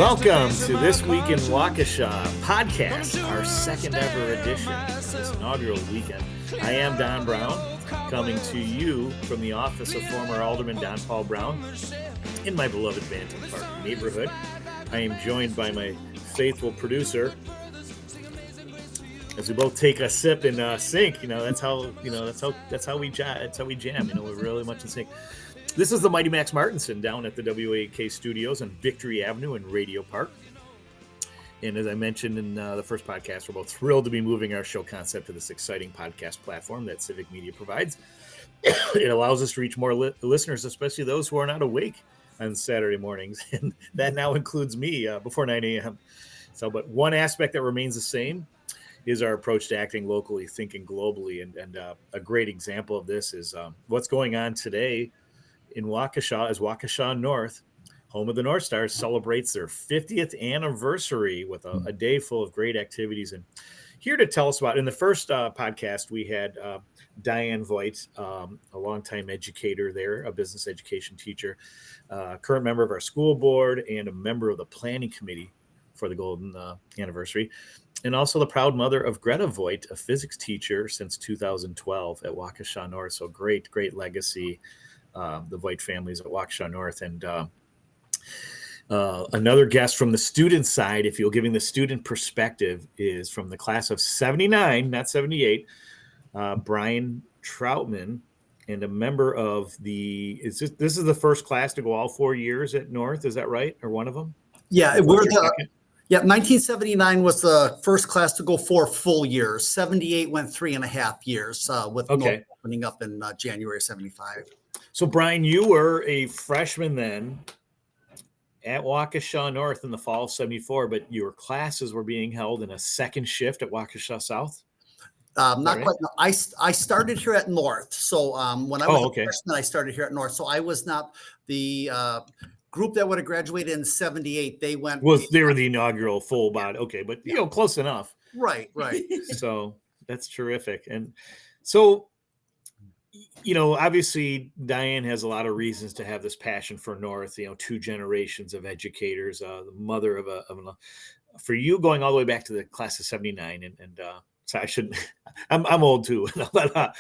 Welcome to This Week in Waukesha podcast, our second ever edition of this inaugural weekend. I am Don Brown, coming to you from the office of former Alderman Don Paul Brown in my beloved Bantam Park neighborhood. I am joined by my faithful producer as we both take a sip and sync. That's how we jam. We're really much in sync. This is the Mighty Max Martinson down at the WAK studios on Victory Avenue in Radio Park. And as I mentioned in the first podcast, we're both thrilled to be moving our show concept to this exciting podcast platform that Civic Media provides. It allows us to reach more listeners, especially those who are not awake on Saturday mornings. And that now includes me before 9 a.m. But one aspect that remains the same is our approach to acting locally, thinking globally. And a great example of this is what's going on today in Waukesha, as Waukesha North, home of the NorthStar, celebrates their 50th anniversary with a day full of great activities. And here to tell us about, in the first podcast, we had Diane Voits, a longtime educator there, a business education teacher, current member of our school board, and a member of the planning committee for the golden anniversary. And also the proud mother of Greta Voigt, a physics teacher since 2012 at Waukesha North. So great legacy. The Voigt families at Waukesha North. And another guest from the student side, if you're giving the student perspective, is from the class of 79, not 78, Brian Trautman, and a member of this is the first class to go all 4 years at North. Is that right? Or one of them? Yeah, 1979 was the first class to go 4 full years. 78 went 3.5 years with North opening up in January 75. So, Brian, you were a freshman then at Waukesha North in the fall of 74, but your classes were being held in a second shift at Waukesha South? Not right? Quite. No, I started here at North. So when I was a freshman, I started here at North. So I was not the group that would have graduated in 78. They were the inaugural full body. Okay, but close enough. Right. So that's terrific. And so, obviously Diane has a lot of reasons to have this passion for North, 2 generations of educators, the mother of for you going all the way back to the class of 79. And so I'm old too. But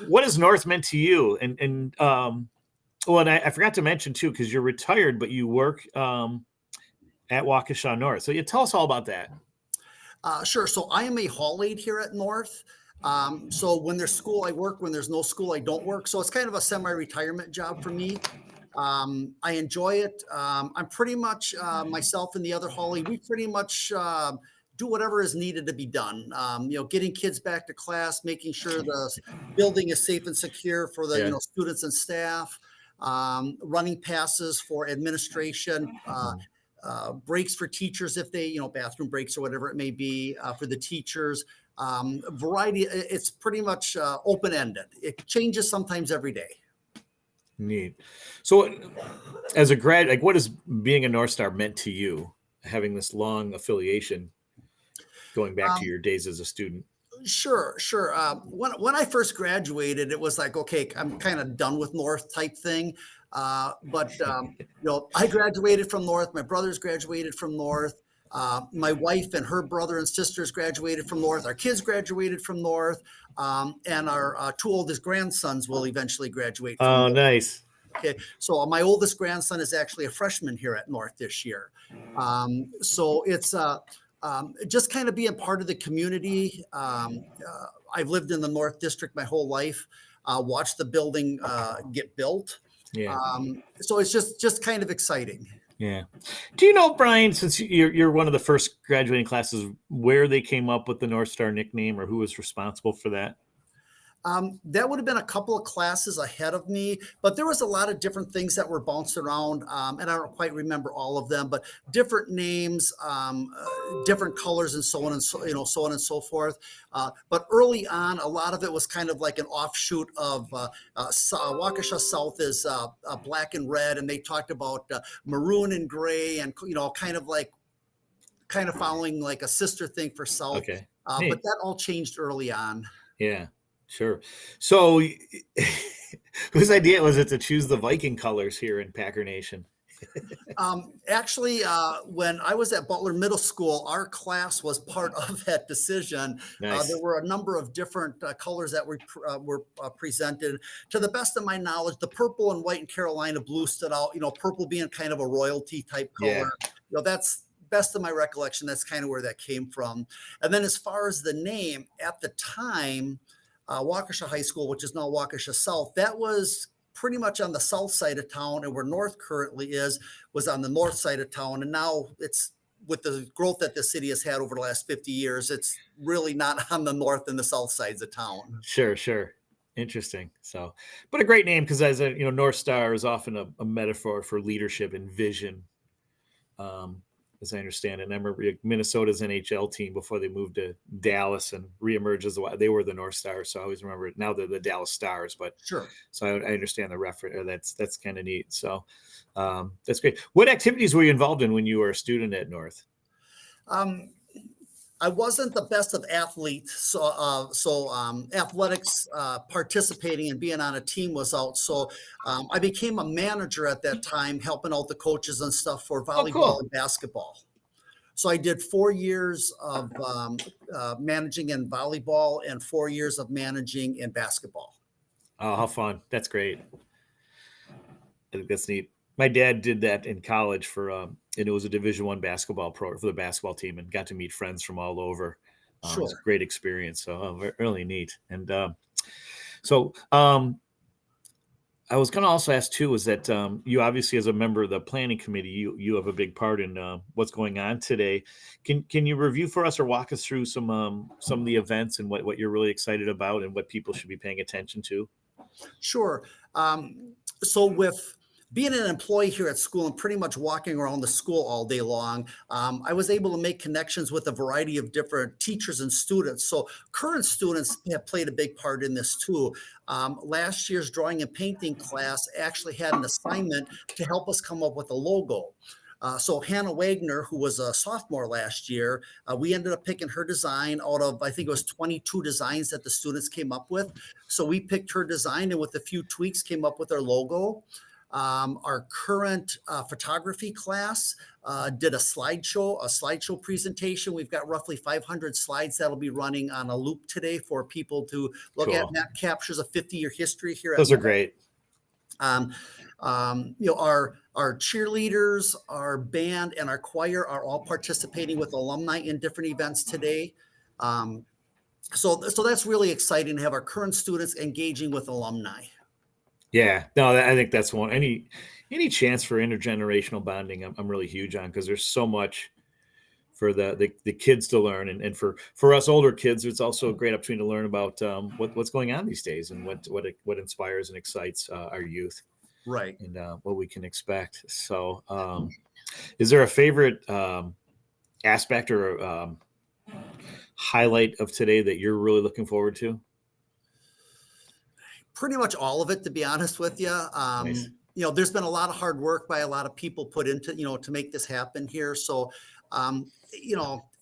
what has North meant to you? And I forgot to mention too, because you're retired, but you work at Waukesha North. So you tell us all about that. Sure. So I am a hall aide here at North. So when there's school, I work. When there's no school, I don't work. So it's kind of a semi-retirement job for me. I enjoy it. I'm pretty much myself and the other hall aide. We pretty much do whatever is needed to be done. Getting kids back to class, making sure the building is safe and secure for the students and staff. Running passes for administration. Breaks for teachers if they, bathroom breaks or whatever it may be for the teachers. Variety. It's pretty much open-ended. It changes sometimes every day. Neat. So as a grad, what has being a NorthStar meant to you, having this long affiliation going back to your days as a student? Sure. When I first graduated, it was like, okay, I'm kind of done with North type thing. But I graduated from North. My brothers graduated from North. My wife and her brother and sisters graduated from North. Our kids graduated from North. And our 2 oldest grandsons will eventually graduate from North. Nice. Okay. So my oldest grandson is actually a freshman here at North this year. So it's just kind of being part of the community. I've lived in the North District my whole life, watched the building get built. Yeah. So it's just kind of exciting. Yeah. Do you know, Brian, since you're one of the first graduating classes, where they came up with the NorthStar nickname or who was responsible for that? That would have been a couple of classes ahead of me, but there was a lot of different things that were bounced around, and I don't quite remember all of them, but different names, different colors, and so on and so forth. But early on, a lot of it was kind of like an offshoot of Waukesha South is black and red, and they talked about maroon and gray, and kind of following like a sister thing for South. Okay. But that all changed early on. Yeah. Sure. So whose idea was it to choose the Viking colors here in Packer Nation? Actually, when I was at Butler Middle School, our class was part of that decision. There Nice. were a number of different colors that were presented. To the best of my knowledge, the purple and white and Carolina blue stood out. Purple being kind of a royalty type color. Yeah. That's best of my recollection. That's kind of where that came from. And then as far as the name, at the time, Waukesha High School, which is now Waukesha South, that was pretty much on the south side of town, and where North currently was on the north side of town. And now it's, with the growth that the city has had over the last 50 years, it's really not on the north and the south sides of town. Sure. Interesting. So, but a great name, because as NorthStar is often a metaphor for leadership and vision. As I understand it. And I remember Minnesota's NHL team, before they moved to Dallas and reemerged as they were the North Stars. So I always remember it. Now they're the Dallas Stars, but sure. So I understand the reference. That's kind of neat. So that's great. What activities were you involved in when you were a student at North? I wasn't the best of athletes, so athletics, participating and being on a team was out. So I became a manager at that time, helping out the coaches and stuff for volleyball and basketball. So I did 4 years of managing in volleyball and 4 years of managing in basketball. Oh, how fun. That's great. I think that's neat. My dad did that in college and it was a Division I basketball pro for the basketball team, and got to meet friends from all over. Sure. It was a great experience. So really neat. And I was going to also ask too, is that you obviously, as a member of the planning committee, you have a big part in what's going on today. Can you review for us or walk us through some of the events and what you're really excited about and what people should be paying attention to? Sure. So with being an employee here at school and pretty much walking around the school all day long, I was able to make connections with a variety of different teachers and students. So current students have played a big part in this too. Last year's drawing and painting class actually had an assignment to help us come up with a logo. So Hannah Wagner, who was a sophomore last year, we ended up picking her design out of, I think it was 22 designs that the students came up with. So we picked her design and with a few tweaks came up with our logo. Our current photography class did a slideshow presentation. We've got roughly 500 slides that'll be running on a loop today for people to look at. And that captures a 50-year history here. Those are great. Our cheerleaders, our band, and our choir are all participating with alumni in different events today. So that's really exciting to have our current students engaging with alumni. Yeah, no, I think that's one. Any chance for intergenerational bonding, I'm really huge on, because there's so much for the kids to learn, and for us older kids, it's also a great opportunity to learn about what's going on these days and what inspires and excites our youth, right? And what we can expect. So, is there a favorite aspect or highlight of today that you're really looking forward to? Pretty much all of it, to be honest with you. Nice. There's been a lot of hard work by a lot of people put into, to make this happen here. So,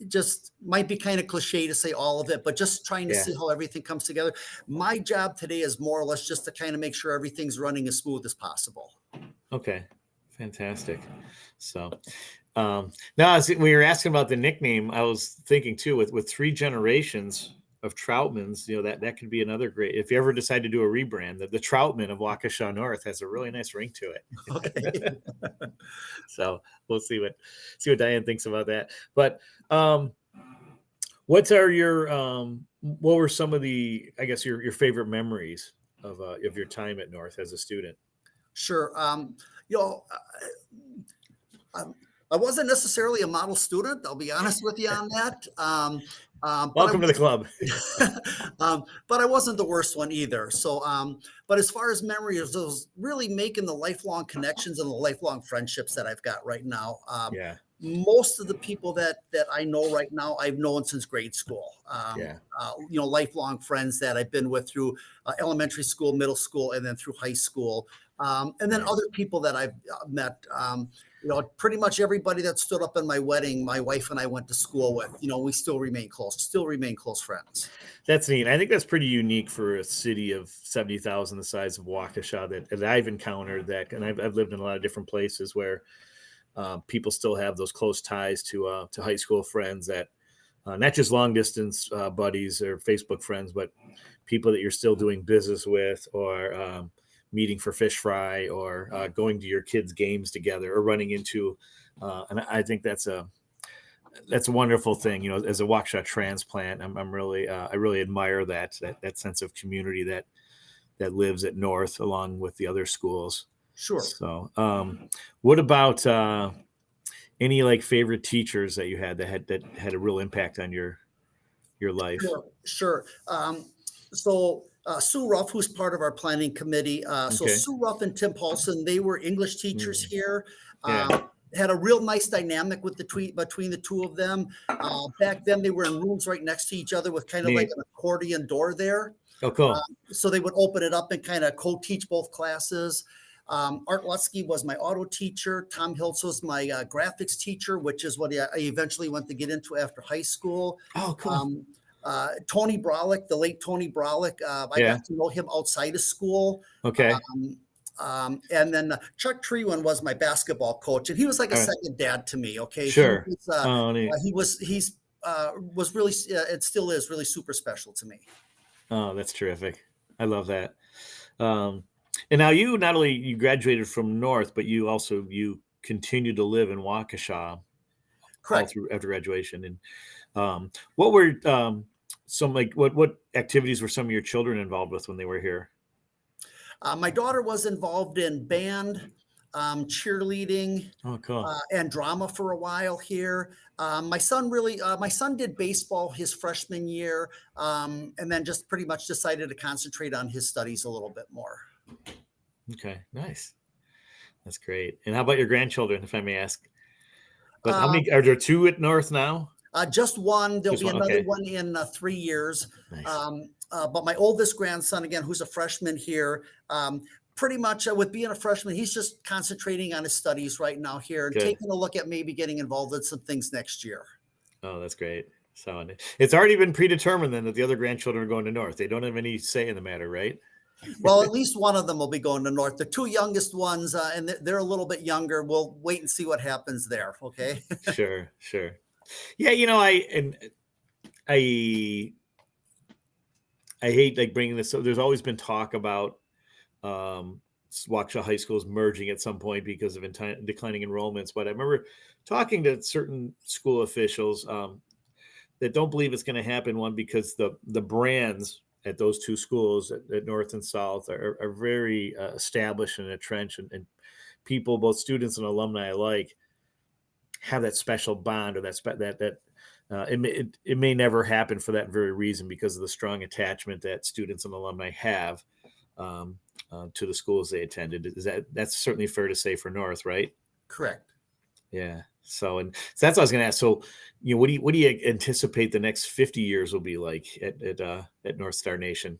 just might be kind of cliche to say all of it, but just trying to see how everything comes together. My job today is more or less just to kind of make sure everything's running as smooth as possible. Okay. Fantastic. So, now as we were asking about the nickname, I was thinking too, with 3 generations of Trautmans, that could be another great, if you ever decide to do a rebrand, the Trautman of Waukesha North has a really nice ring to it. Okay. So we'll see what Diane thinks about that. But what were some of the, I guess, your favorite memories of your time at North as a student? Sure. I wasn't necessarily a model student. I'll be honest with you on that. Welcome to the club. But I wasn't the worst one either. So, but as far as memories, it was really making the lifelong connections and the lifelong friendships that I've got right now. most of the people that I know right now, I've known since grade school. Yeah. Lifelong friends that I've been with through elementary school, middle school, and then through high school. And then Nice. other people that I've met. Pretty much everybody that stood up in my wedding, my wife and I went to school with. We still remain close friends. That's neat. I think that's pretty unique for a city of 70,000, the size of Waukesha, that I've encountered that, and I've lived in a lot of different places where people still have those close ties to high school friends that not just long distance buddies or Facebook friends, but people that you're still doing business with, or meeting for fish fry, or going to your kids' games together, or running into. And I think that's a wonderful thing. As a Waukesha transplant, I'm really I really admire that sense of community that lives at North along with the other schools. Sure. So, what about any like favorite teachers that you had that had a real impact on your life? Sure. So Sue Ruff, who's part of our planning committee. So Okay. Sue Ruff and Tim Paulson, they were English teachers here. Yeah. Had a real nice dynamic with between the two of them. Back then, they were in rooms right next to each other with kind of like an accordion door there. Oh, cool. So they would open it up and kind of co-teach both classes. Art Lutsky was my auto teacher. Tom Hiltz was my graphics teacher, which is what I eventually went to get into after high school. Oh, cool. Tony Brolick, the late Tony Brolick, I got to know him outside of school. Okay. And then Chuck Trewen was my basketball coach, and he was like a second dad to me. Okay. Sure. He was really, it still is really super special to me. Oh, that's terrific. I love that. And now you not only you graduated from North, but you continue to live in Waukesha. Correct. All through after graduation. And what were what activities were some of your children involved with when they were here? My daughter was involved in band, cheerleading, and drama for a while here. My son did baseball his freshman year, and then just pretty much decided to concentrate on his studies a little bit more. Okay, nice. That's great. And how about your grandchildren, if I may ask? But how many are there? Two at North now? Just one. There'll be another one in 3 years. Nice. But my oldest grandson, again, who's a freshman here, pretty much with being a freshman, he's just concentrating on his studies right now here and taking a look at maybe getting involved in some things next year. Oh, that's great. So it's already been predetermined then that the other grandchildren are going to North. They don't have any say in the matter, right? Well, at least one of them will be going to North. The two youngest ones, and they're a little bit younger. We'll wait and see what happens there. Okay. Sure. Yeah, I hate like bringing this. So there's always been talk about Waukesha high schools merging at some point because of declining enrollments. But I remember talking to certain school officials that don't believe it's going to happen. One, because the brands at those two schools at North and South are very established and entrenched, and people, both students and alumni alike, have that special bond, or it may never happen for that very reason, because of the strong attachment that students and alumni have to the schools they attended. That's certainly fair to say for North, right? Correct. Yeah. So that's what I was going to ask. So, what do you anticipate the next 50 years will be like at NorthStar Nation?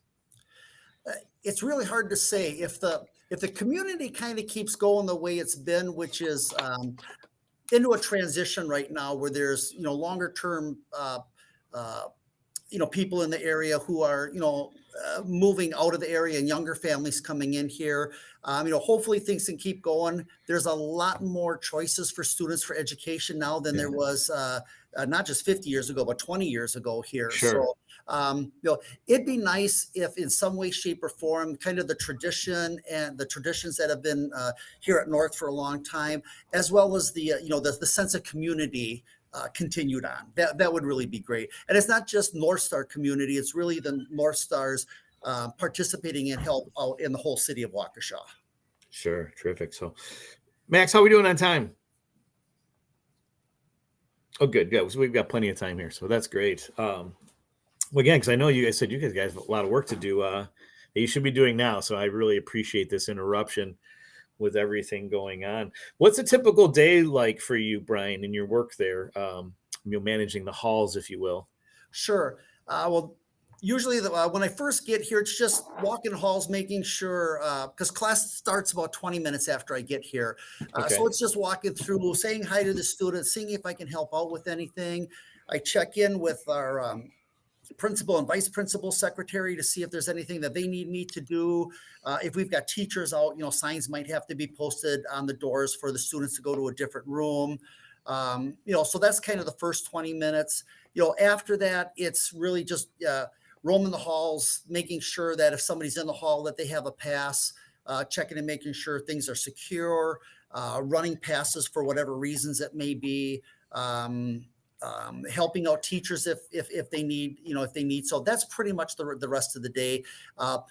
It's really hard to say. If the community kind of keeps going the way it's been, which is into a transition right now, where there's longer term people in the area who are moving out of the area, and younger families coming in here. Hopefully things can keep going. There's a lot more choices for students for education now than there was not just 50 years ago, but 20 years ago here. Sure. So, it'd be nice if in some way, shape, or form, kind of the tradition and the traditions that have been here at North for a long time, as well as the sense of community continued on. That would really be great. And it's not just NorthStar community, it's really the NorthStars participating and help out in the whole city of Waukesha. Sure. Terrific. So, Max, how are we doing on time? Oh, good. Yeah, so we've got plenty of time here, so that's great. Well, again, because I know you guys said you guys have a lot of work to do that you should be doing now, so I really appreciate this interruption. with everything going on. What's a typical day like for you, Brian, in your work there? Managing the halls, if you will. Sure. Well, usually when I first get here, it's just walking halls, making sure, because class starts about 20 minutes after I get here. Okay. So it's just walking through, saying hi to the students, seeing if I can help out with anything. I check in with our principal and vice principal secretary to see if there's anything that they need me to do. If we've got teachers out, signs might have to be posted on the doors for the students to go to a different room. So that's kind of the first 20 minutes. After that, it's really just roaming the halls, making sure that if somebody's in the hall that they have a pass, checking and making sure things are secure, running passes for whatever reasons it may be. Helping out teachers if they need. So that's pretty much the rest of the day.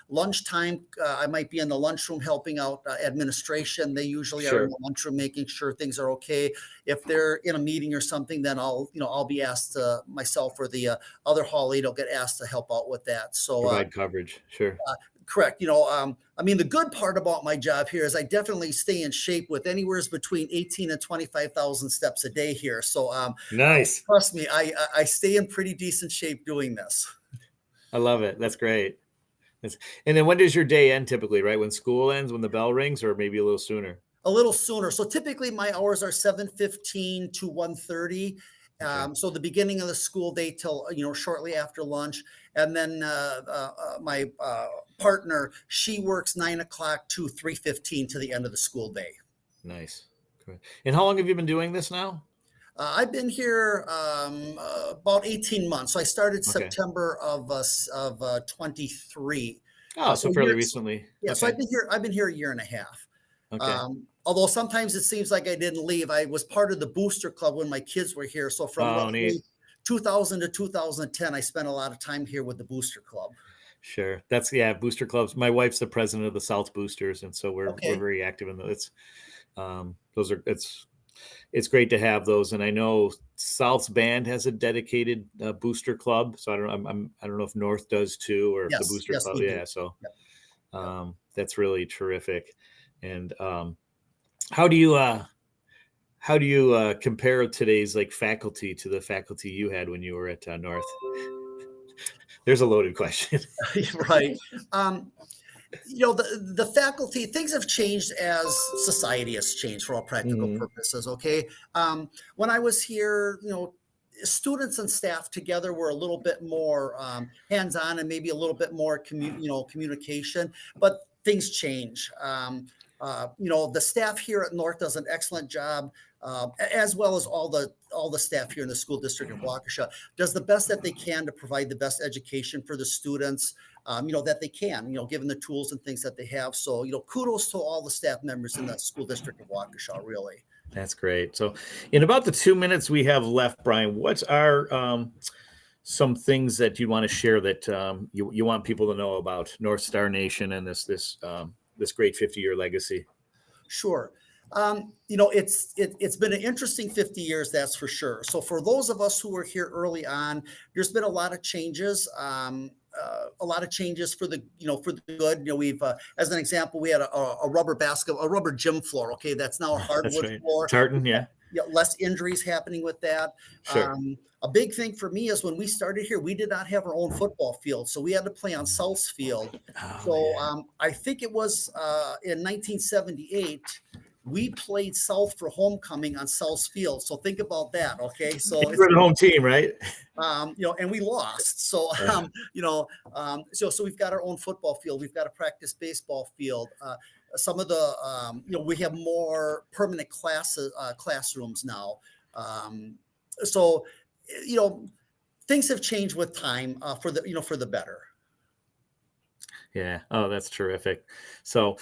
Lunchtime, I might be in the lunchroom helping out administration. They usually are in the lunchroom making sure things are okay. If they're in a meeting or something, then I'll be asked myself or the other hall lead will get asked to help out with that. So provide coverage. Sure. Correct. The good part about my job here is I definitely stay in shape with anywhere between 18 and 25,000 steps a day here. So nice. Trust me, I stay in pretty decent shape doing this. I love it. That's great. And then when does your day end typically, right? When school ends, when the bell rings, or maybe a little sooner? A little sooner. So typically my hours are 7:15 to 1:30. Okay. So the beginning of the school day till, shortly after lunch. And then my partner, she works 9 o'clock to 3:15 to the end of the school day. Nice. Good. And how long have you been doing this now? I've been here about 18 months. So I started September of 23. So fairly recently. Yeah. Okay. So I've been here a year and a half. Okay. Although sometimes it seems like I didn't leave. I was part of the booster club when my kids were here. So from 2000 to 2010, I spent a lot of time here with the booster club. Sure. Booster clubs. My wife's the president of the South Boosters. And so we're very active in those. It's great to have those. And I know South's band has a dedicated booster club. So I don't know if North does too, or if the booster club. Yeah. So that's really terrific. And how do you compare today's faculty to the faculty you had when you were at North? There's a loaded question. Right. The faculty, things have changed as society has changed for all practical purposes. Okay. When I was here, students and staff together were a little bit more hands-on and maybe a little bit more communication, but things change. The staff here at North does an excellent job, as well as all the staff here in the school district of Waukesha does the best that they can to provide the best education for the students, that they can, given the tools and things that they have. So, kudos to all the staff members in the school district of Waukesha, really. That's great. So in about the 2 minutes we have left, Brian, what's our some things that you want to share that you want people to know about NorthStar Nation and this great 50-year legacy? Sure. It's been an interesting 50 years, that's for sure. So for those of us who were here early on, there's been a lot of changes. For the good. We've, as an example, we had a rubber gym floor. Okay, that's now a hardwood floor. Tartan, yeah. Less injuries happening with that. Sure. A big thing for me is when we started here, we did not have our own football field, so we had to play on South's field. I think it was in 1978. We played South for homecoming on South's field. So think about that. Okay. So you were the home team, right? And we lost. So, so we've got our own football field. We've got a practice baseball field. Some of the, we have more permanent classrooms now. Things have changed with time for the better. Yeah. Oh, that's terrific. So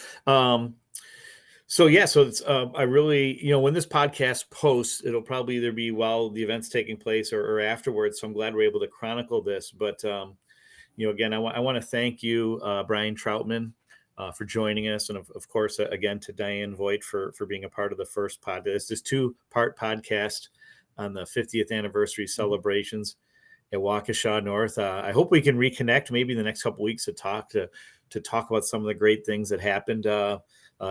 it's I really, when this podcast posts, it'll probably either be while the event's taking place or afterwards. So I'm glad we're able to chronicle this. But again, I want to thank you, Brian Trautman, for joining us, and of course, again to Diane Voigt for being a part of the first podcast. This 2-part podcast on the 50th anniversary celebrations at Waukesha North. I hope we can reconnect maybe in the next couple of weeks to talk about some of the great things that happened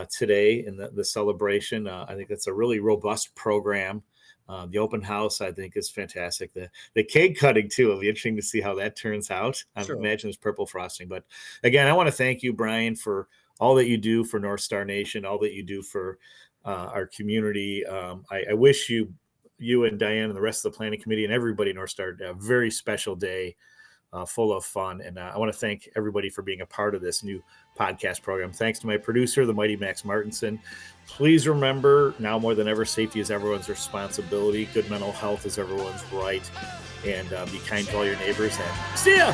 today in the celebration. I think that's a really robust program. The open house, I think, is fantastic. The cake cutting, too, it'll be interesting to see how that turns out. I imagine it's purple frosting. But again, I want to thank you, Brian, for all that you do for NorthStar Nation, all that you do for our community. I wish you and Diane and the rest of the planning committee and everybody at NorthStar a very special day, full of fun. And I want to thank everybody for being a part of this new podcast program. Thanks to my producer, the mighty Max Martinson. Please remember, now more than ever, safety is everyone's responsibility. Good mental health is everyone's right. And be kind to all your neighbors. And see ya!